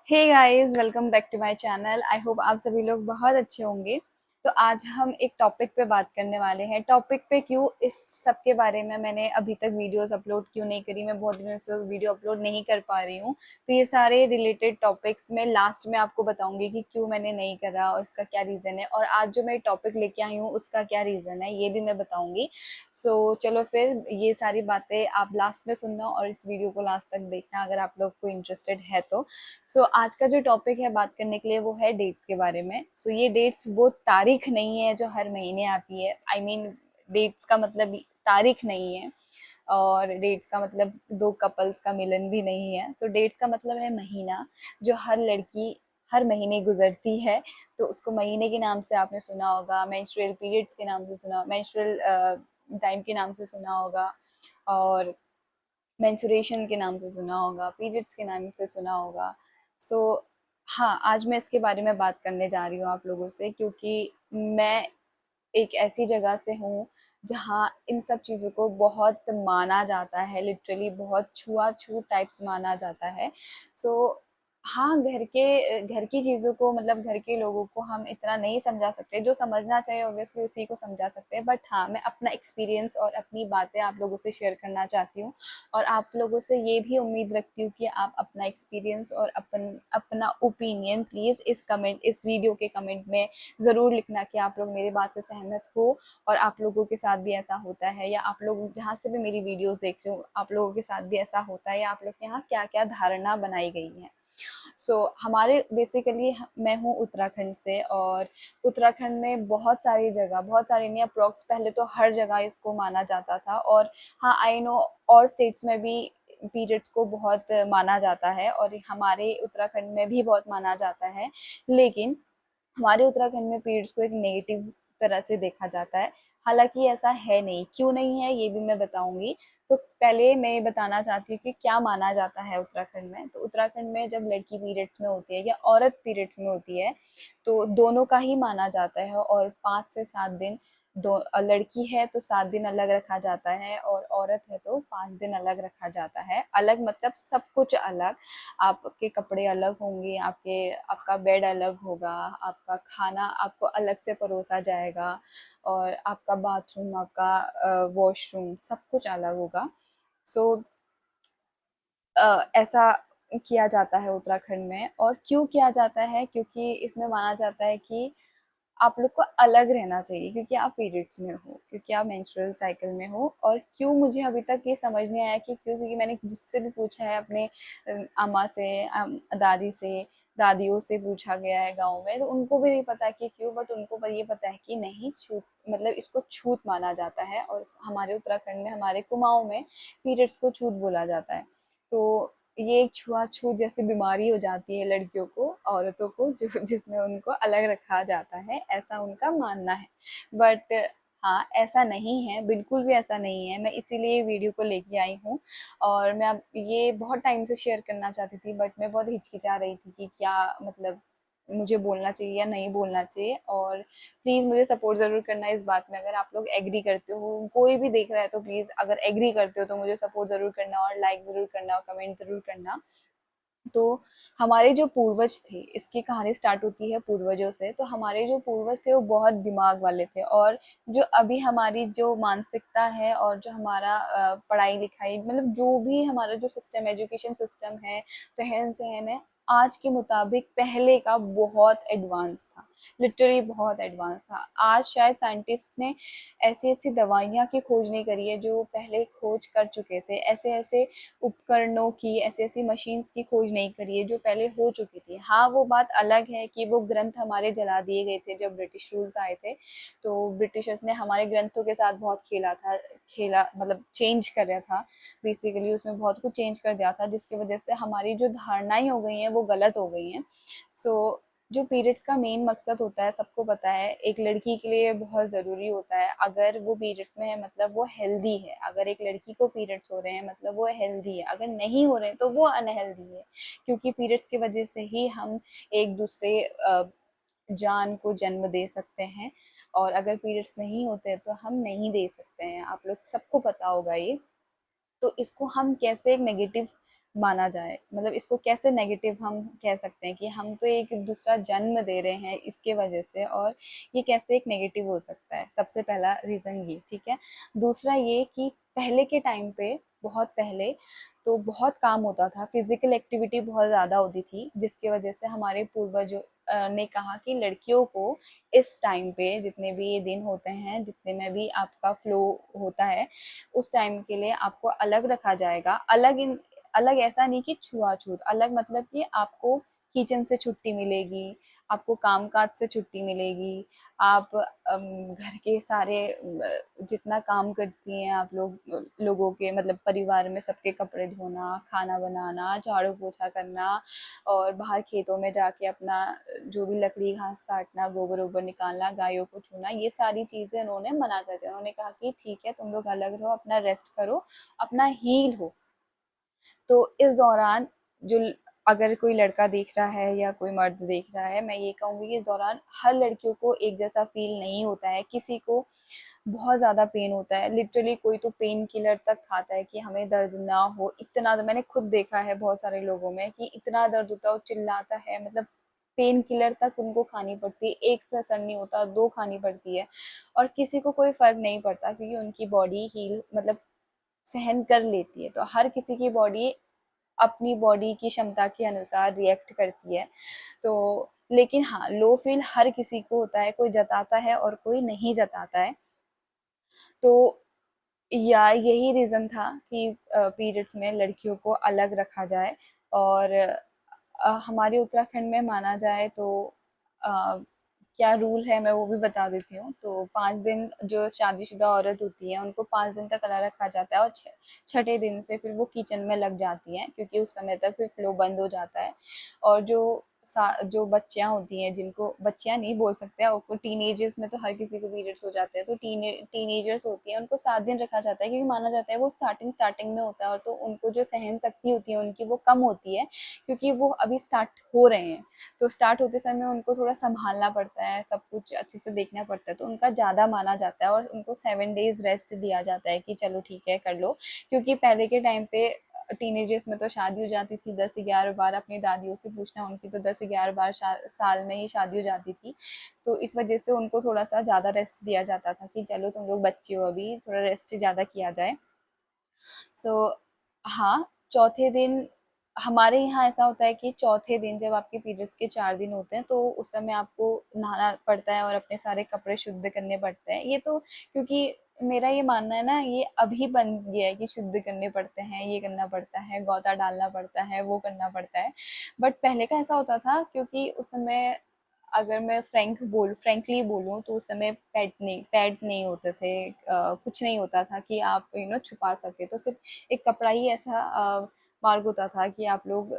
Hey guys, welcome back to my channel. I hope आप सभी लोग बहुत अच्छे होंगे। तो आज हम एक टॉपिक पे बात करने वाले हैं। टॉपिक पे क्यों, इस सब के बारे में मैंने अभी तक वीडियोस अपलोड क्यों नहीं करी, मैं बहुत दिनों से वीडियो अपलोड नहीं कर पा रही हूँ। तो ये सारे रिलेटेड टॉपिक्स में लास्ट में आपको बताऊंगी कि क्यों मैंने नहीं करा और इसका क्या रीज़न है, और आज जो मैं टॉपिक लेके आई हूँ उसका क्या रीज़न है ये भी मैं बताऊंगी। चलो फिर ये सारी बातें आप लास्ट में सुनना और इस वीडियो को लास्ट तक देखना अगर आप लोग को इंटरेस्टेड है तो। आज का जो टॉपिक है बात करने के लिए वो है डेट्स के बारे में। ये डेट्स वो तारीख नहीं है जो हर महीने आती है। आई मीन डेट्स का मतलब तारीख नहीं है, और डेट्स का मतलब दो कपल्स का मिलन भी नहीं है। डेट्स का मतलब है महीना, जो हर लड़की हर महीने गुजरती है। तो उसको महीने के नाम से आपने सुना होगा, मेंस्ट्रुअल पीरियड्स के नाम से सुना, मेंस्ट्रुअल टाइम के नाम से सुना होगा, और मेंस्ट्रुएशन के नाम से सुना होगा, पीरियड्स के नाम से सुना होगा। सो हाँ, आज मैं इसके बारे में बात करने जा रही हूँ आप लोगों से, क्योंकि मैं एक ऐसी जगह से हूँ जहाँ इन सब चीज़ों को बहुत माना जाता है, लिटरली बहुत छुआछूत टाइप्स माना जाता है। सो हाँ, घर की चीज़ों को, मतलब घर के लोगों को हम इतना नहीं समझा सकते। जो समझना चाहिए ऑब्वियसली उसी को समझा सकते हैं, बट हाँ, मैं अपना एक्सपीरियंस और अपनी बातें आप लोगों से शेयर करना चाहती हूँ। और आप लोगों से ये भी उम्मीद रखती हूँ कि आप अपना एक्सपीरियंस और अपना ओपिनियन प्लीज़ इस वीडियो के कमेंट में ज़रूर लिखना कि आप लोग मेरी बात से सहमत हो, और आप लोगों के साथ भी ऐसा होता है, या आप लोग जहाँ से भी मेरी वीडियोस देख रहे हो आप लोगों के साथ भी ऐसा होता है, या आप लोग के यहाँ क्या क्या धारणा बनाई गई है। हमारे बेसिकली मैं हूँ उत्तराखंड से, और उत्तराखंड में बहुत सारी जगह, बहुत सारी नहीं, अप्रोक्स पहले तो हर जगह इसको माना जाता था। और हाँ, आई नो और स्टेट्स में भी पीरियड्स को बहुत माना जाता है, और हमारे उत्तराखंड में भी बहुत माना जाता है। लेकिन हमारे उत्तराखंड में पीरियड्स को एक नेगेटिव तरह से देखा जाता है। हालांकि ऐसा है नहीं, क्यों नहीं है ये भी मैं बताऊंगी। तो पहले मैं ये बताना चाहती हूँ कि क्या माना जाता है उत्तराखंड में। तो उत्तराखंड में जब लड़की पीरियड्स में होती है या औरत पीरियड्स में होती है, तो दोनों का ही माना जाता है। और 5 से 7 दिन, दो लड़की है तो 7 दिन अलग रखा जाता है, और औरत है तो 5 दिन अलग रखा जाता है। अलग मतलब सब कुछ अलग। आपके कपड़े अलग होंगे, आपका बेड अलग होगा, आपका खाना आपको अलग से परोसा जाएगा, और आपका बाथरूम, आपका वॉशरूम सब कुछ अलग होगा। सो ऐसा किया जाता है उत्तराखंड में। और क्यों किया जाता है? क्योंकि इसमें माना जाता है कि आप लोग को अलग रहना चाहिए, क्योंकि आप पीरियड्स में हो, क्योंकि आप मेंस्ट्रुअल साइकिल में हो। और क्यों, मुझे अभी तक ये समझ नहीं आया कि क्यों, क्योंकि मैंने जिससे भी पूछा है, अपने अम्मा से, दादी से, दादियों से पूछा गया है गाँव में, तो उनको भी नहीं पता कि क्यों, बट उनको ये पता है कि नहीं, छूत मतलब इसको छूत माना जाता है। और हमारे उत्तराखंड में, हमारे कुमाऊं में पीरियड्स को छूत बोला जाता है। तो ये एक छुआछूत जैसी बीमारी हो जाती है लड़कियों को, औरतों को, जो जिसमें उनको अलग रखा जाता है, ऐसा उनका मानना है। बट हाँ, ऐसा नहीं है, बिल्कुल भी ऐसा नहीं है। मैं इसीलिए वीडियो को लेके आई हूँ, और मैं अब ये बहुत टाइम से शेयर करना चाहती थी, बट मैं बहुत हिचकिचा रही थी कि क्या मतलब मुझे बोलना चाहिए या नहीं बोलना चाहिए। और प्लीज़ मुझे सपोर्ट ज़रूर करना इस बात में। अगर आप लोग एग्री करते हो, कोई भी देख रहा है तो प्लीज़, अगर एग्री करते हो तो मुझे सपोर्ट ज़रूर करना, और लाइक ज़रूर करना, और कमेंट ज़रूर करना। तो हमारे जो पूर्वज थे, इसकी कहानी स्टार्ट होती है पूर्वजों से। तो हमारे जो पूर्वज थे वो बहुत दिमाग वाले थे, और जो अभी हमारी जो मानसिकता है, और जो हमारा पढ़ाई लिखाई, मतलब जो भी हमारा जो सिस्टम, एजुकेशन सिस्टम है, रहन सहन है, आज के मुताबिक पहले का बहुत एडवांस था। लिटरली बहुत एडवांस था। आज शायद साइंटिस्ट ने ऐसी ऐसी दवाइयाँ की खोज नहीं करी है जो पहले खोज कर चुके थे। ऐसे ऐसे उपकरणों की, ऐसी ऐसी मशीन्स की खोज नहीं करी है जो पहले हो चुकी थी। हाँ, वो बात अलग है कि वो ग्रंथ हमारे जला दिए गए थे जब ब्रिटिश रूल्स आए थे। तो ब्रिटिशर्स ने हमारे ग्रंथों के साथ बहुत खेला मतलब चेंज कर रहा था। बेसिकली उसमें बहुत कुछ चेंज कर दिया था, जिसकी वजह से हमारी जो धारणाएं हो गई हैं वो गलत हो गई हैं। सो जो पीरियड्स का मेन मकसद होता है, सबको पता है, एक लड़की के लिए बहुत ज़रूरी होता है। अगर वो पीरियड्स में है मतलब वो हेल्दी है। अगर एक लड़की को पीरियड्स हो रहे हैं मतलब वो हेल्दी है। अगर नहीं हो रहे हैं तो वो अनहेल्दी है, क्योंकि पीरियड्स की वजह से ही हम एक दूसरे जान को जन्म दे सकते हैं। और अगर पीरियड्स नहीं होते तो हम नहीं दे सकते हैं। आप लोग सबको पता होगा ये। तो इसको हम कैसे एक नेगेटिव माना जाए, मतलब इसको कैसे नेगेटिव हम कह सकते हैं कि हम तो एक दूसरा जन्म दे रहे हैं इसके वजह से, और ये कैसे एक नेगेटिव हो सकता है। सबसे पहला रीज़न ये, ठीक है। दूसरा ये कि पहले के टाइम पे, बहुत पहले तो बहुत काम होता था, फिजिकल एक्टिविटी बहुत ज़्यादा होती थी, जिसकी वजह से हमारे पूर्वजों ने कहा कि लड़कियों को इस टाइम पे, जितने भी ये दिन होते हैं, जितने में भी आपका फ्लो होता है, उस टाइम के लिए आपको अलग रखा जाएगा। अलग ऐसा नहीं कि छुआछूत, अलग मतलब कि आपको किचन से छुट्टी मिलेगी, आपको कामकाज से छुट्टी मिलेगी, आप घर के सारे जितना काम करती हैं आप लोगों के, मतलब परिवार में सबके कपड़े धोना, खाना बनाना, झाड़ू पोछा करना, और बाहर खेतों में जाके अपना जो भी लकड़ी घास काटना, गोबर वोबर निकालना, गायों को छूना, ये सारी चीजें उन्होंने मना कर दिया। उन्होंने कहा कि ठीक है, तुम लोग अलग रहो, अपना रेस्ट करो, अपना हील हो। तो इस दौरान जो अगर कोई लड़का देख रहा है या कोई मर्द देख रहा है, मैं ये कहूँगी कि इस दौरान हर लड़कियों को एक जैसा फील नहीं होता है। किसी को बहुत ज़्यादा पेन होता है, लिटरली कोई तो पेन किलर तक खाता है कि हमें दर्द ना हो। इतना मैंने खुद देखा है बहुत सारे लोगों में कि इतना दर्द होता है, वो चिल्लाता है, मतलब पेन किलर तक उनको खानी पड़ती है। एक से असर नहीं होता, दो खानी पड़ती है, और किसी को कोई फर्क नहीं पड़ता क्योंकि उनकी बॉडी हील मतलब सहन कर लेती है। तो हर किसी की बॉडी अपनी बॉडी की क्षमता के अनुसार रिएक्ट करती है। तो लेकिन हाँ, लो फील हर किसी को होता है, कोई जताता है और कोई नहीं जताता है। तो या यही रीज़न था कि पीरियड्स में लड़कियों को अलग रखा जाए। और हमारे उत्तराखंड में माना जाए तो अ, क्या रूल है मैं वो भी बता देती हूँ। तो 5 दिन जो शादीशुदा औरत होती है उनको 5 दिन तक अलग रखा जाता है, और छठे दिन से फिर वो किचन में लग जाती हैं, क्योंकि उस समय तक फिर फ्लो बंद हो जाता है। और जो बच्चियां होती हैं, जिनको बच्चियां नहीं बोल सकते हैं, उनको टीनेजर्स में तो हर किसी को पीरियड्स हो जाते हैं, तो टीनेजर्स होती हैं, उनको 7 दिन रखा जाता है, क्योंकि माना जाता है वो स्टार्टिंग में होता है, और तो उनको जो सहन शक्ति होती है उनकी वो कम होती है, क्योंकि वो अभी स्टार्ट हो रहे हैं। तो स्टार्ट होते समय उनको थोड़ा संभालना पड़ता है, सब कुछ अच्छे से देखना पड़ता है, तो उनका ज़्यादा माना जाता है, और उनको 7 डेज रेस्ट दिया जाता है कि चलो ठीक है कर लो। क्योंकि पहले के टाइम पे टीनेजर्स में तो शादी हो जाती थी 10-11 बार। अपनी दादियों से पूछना, उनकी तो 10-11 बार साल में ही शादी हो जाती थी। तो इस वजह से उनको थोड़ा सा ज़्यादा रेस्ट दिया जाता था कि चलो तुम लोग बच्चे हो, अभी थोड़ा रेस्ट ज़्यादा किया जाए। सो हाँ, चौथे दिन हमारे यहाँ ऐसा होता है कि चौथे दिन जब आपके पीरियड्स के 4 दिन होते हैं, तो उस समय आपको नहाना पड़ता है और अपने सारे कपड़े शुद्ध करने पड़ते हैं। ये तो क्योंकि मेरा ये मानना है ना, ये अभी बन गया है कि शुद्ध करने पड़ते हैं, ये करना पड़ता है, गौता डालना पड़ता है, वो करना पड़ता है। बट पहले का ऐसा होता था, क्योंकि उस समय अगर मैं फ्रेंकली बोलूँ तो उस समय पैड्स नहीं होते थे, कुछ नहीं होता था कि आप छुपा सके। तो सिर्फ एक कपड़ा ही ऐसा मार्ग होता था कि आप लोग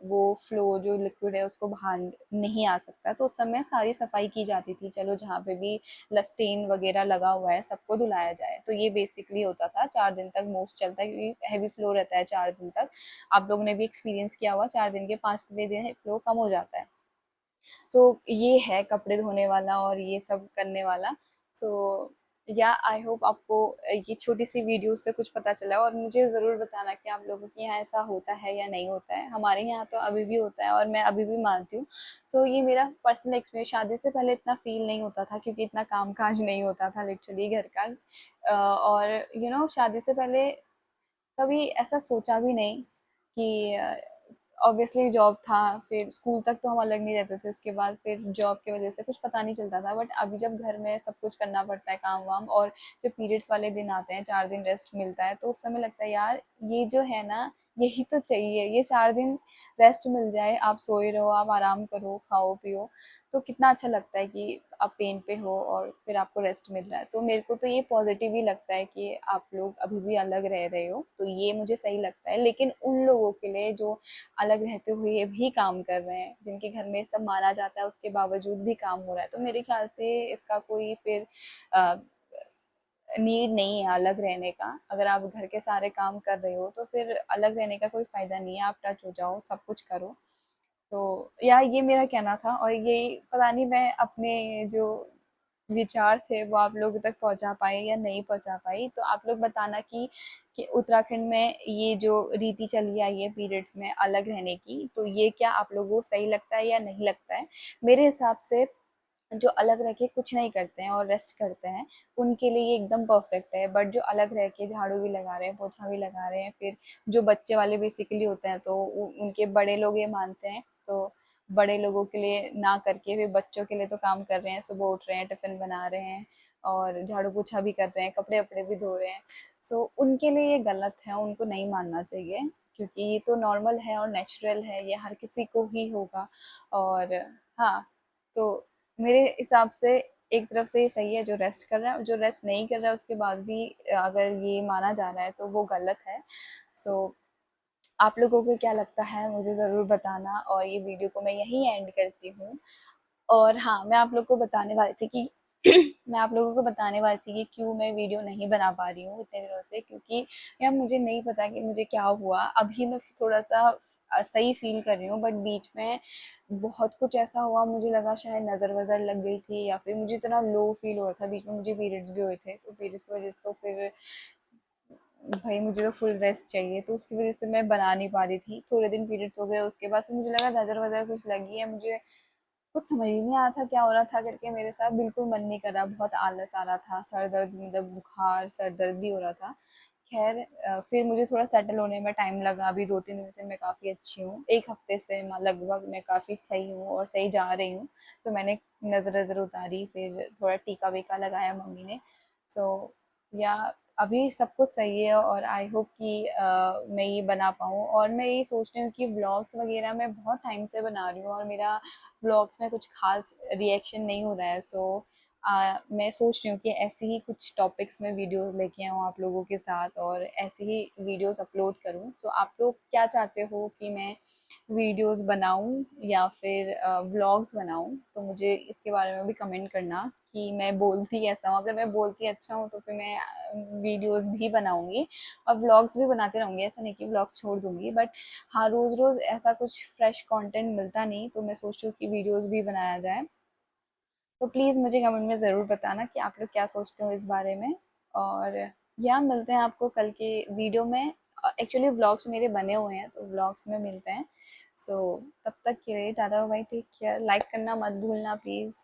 वो फ्लो जो लिक्विड है उसको बाहर नहीं आ सकता। तो उस समय सारी सफाई की जाती थी, चलो जहाँ पे भी स्टेन वगैरह लगा हुआ है सबको धुलाया जाए। तो ये बेसिकली होता था, 4 दिन तक मोस्ट चलता है, क्योंकि हैवी फ्लो रहता है 4 दिन तक। आप लोगों ने भी एक्सपीरियंस किया हुआ, 4 दिन के 5वें दिन फ्लो कम हो जाता है। सो ये है कपड़े धोने वाला और ये सब करने वाला। सो या आई होप आपको ये छोटी सी वीडियो से कुछ पता चला, और मुझे ज़रूर बताना कि आप लोगों के यहाँ ऐसा होता है या नहीं होता है। हमारे यहाँ तो अभी भी होता है और मैं अभी भी मानती हूँ। सो ये मेरा पर्सनल एक्सपीरियंस। शादी से पहले इतना फील नहीं होता था, क्योंकि इतना काम काज नहीं होता था लिटरली घर का। और शादी से पहले कभी ऐसा सोचा भी नहीं कि ऑब्वियसली जॉब था, फिर स्कूल तक तो हम अलग नहीं रहते थे, उसके बाद फिर जॉब की वजह से कुछ पता नहीं चलता था। बट अभी जब घर में सब कुछ करना पड़ता है, काम वाम, और जब पीरियड्स वाले दिन आते हैं, 4 दिन रेस्ट मिलता है, तो उस समय लगता है यार ये जो है ना, यही तो चाहिए। ये 4 दिन रेस्ट मिल जाए, आप सोए रहो, आप आराम करो, खाओ पियो, तो कितना अच्छा लगता है कि आप पेन पे हो और फिर आपको रेस्ट मिल रहा है। तो मेरे को तो ये पॉजिटिव ही लगता है कि आप लोग अभी भी अलग रह रहे हो, तो ये मुझे सही लगता है। लेकिन उन लोगों के लिए जो अलग रहते हुए भी काम कर रहे हैं, जिनके घर में सब माना जाता है उसके बावजूद भी काम हो रहा है, तो मेरे ख्याल से इसका कोई फिर नीड नहीं है अलग रहने का। अगर आप घर के सारे काम कर रहे हो तो फिर अलग रहने का कोई फायदा नहीं है। आप टच हो जाओ, सब कुछ करो। तो या ये मेरा कहना था, और यही पता नहीं मैं अपने जो विचार थे वो आप लोगों तक पहुंचा पाए या नहीं पहुंचा पाई। तो आप लोग बताना कि कि उत्तराखंड में ये जो रीति चली आई है पीरियड्स में अलग रहने की, तो ये क्या आप लोगों को सही लगता है या नहीं लगता है? मेरे हिसाब से जो अलग रह के कुछ नहीं करते हैं और रेस्ट करते हैं, उनके लिए ये एकदम परफेक्ट है। बट जो अलग रह के झाड़ू भी लगा रहे हैं, पोछा भी लगा रहे हैं, फिर जो बच्चे वाले बेसिकली होते हैं, तो उनके बड़े लोग ये मानते हैं, तो बड़े लोगों के लिए ना करके फिर बच्चों के लिए तो काम कर रहे हैं, सुबह उठ रहे हैं, टिफिन बना रहे हैं और झाड़ू पोछा भी कर रहे हैं, कपड़े वपड़े भी धो रहे हैं। सो उनके लिए ये गलत है, उनको नहीं मानना चाहिए, क्योंकि ये तो नॉर्मल है और नेचुरल है, ये हर किसी को ही होगा। और हाँ, तो मेरे हिसाब से एक तरफ से ये सही है जो रेस्ट कर रहा है, जो रेस्ट नहीं कर रहा है उसके बाद भी अगर ये माना जा रहा है तो वो गलत है। सो आप लोगों को क्या लगता है मुझे ज़रूर बताना, और ये वीडियो को मैं यहीं एंड करती हूँ। और हाँ, मैं आप लोग को बताने वाली थी कि मैं आप लोगों को बताने वाली थी कि क्यों मैं वीडियो नहीं बना पा रही हूँ इतने दिनों से, क्योंकि यार मुझे नहीं पता कि मुझे क्या हुआ। अभी मैं थोड़ा सा सही फील कर रही हूँ, बट बीच में बहुत कुछ ऐसा हुआ, मुझे लगा शायद नज़र वज़र लग गई थी, या फिर मुझे इतना लो फील हो रहा था। बीच में मुझे पीरियड्स भी हुए थे, तो पीरियड्स की वजह से तो फिर भाई मुझे तो फुल रेस्ट चाहिए, तो उसकी वजह से मैं बना नहीं पा रही थी। थोड़े दिन पीरियड्स हो गए, उसके बाद फिर मुझे लगा नज़र वज़र कुछ लगी है, मुझे कुछ समझ ही नहीं आ रहा था क्या हो रहा था करके। मेरे साथ बिल्कुल मन नहीं कर रहा, बहुत आलस आ रहा था, सर दर्द, मतलब बुखार, सर दर्द भी हो रहा था। खैर फिर मुझे थोड़ा सेटल होने में टाइम लगा। अभी 2-3 दिन से मैं काफ़ी अच्छी हूँ, 1 हफ्ते से लगभग मैं काफ़ी सही हूँ और सही जा रही हूँ। तो मैंने नज़र वज़र उतारी, फिर थोड़ा टीका वीका लगाया मम्मी ने। सो या अभी सब कुछ सही है, और आई होप कि मैं ये बना पाऊँ। और मैं ये सोच रही हूँ कि व्लॉग्स वगैरह मैं बहुत टाइम से बना रही हूँ और मेरा व्लॉग्स में कुछ खास रिएक्शन नहीं हो रहा है। सो मैं सोच रही हूँ कि ऐसे ही कुछ टॉपिक्स में वीडियोस लेके आऊँ आप लोगों के साथ, और ऐसे ही वीडियोस अपलोड करूँ। सो आप लोग क्या चाहते हो कि मैं वीडियोस बनाऊँ या फिर व्लॉग्स बनाऊँ? तो मुझे इसके बारे में भी कमेंट करना कि मैं बोलती कैसा हूँ। अगर मैं बोलती अच्छा हूँ तो फिर मैं वीडियोस भी बनाऊँगी और व्लॉग्स भी बनाते रहूँगी, ऐसा नहीं कि व्लॉग्स छोड़ दूँगी। बट हाँ, रोज़-रोज़ ऐसा कुछ फ्रेश कंटेंट मिलता नहीं, तो मैं सोच रही हूँ कि वीडियोस भी बनाया जाए। तो प्लीज़ मुझे कमेंट में ज़रूर बताना कि आप लोग क्या सोचते हो इस बारे में। और या मिलते हैं आपको कल के वीडियो में। एक्चुअली व्लॉग्स मेरे बने हुए हैं, तो व्लॉग्स में मिलते हैं। सो तब तक के लिए tata bye, take care. Like करना मत भूलना प्लीज़।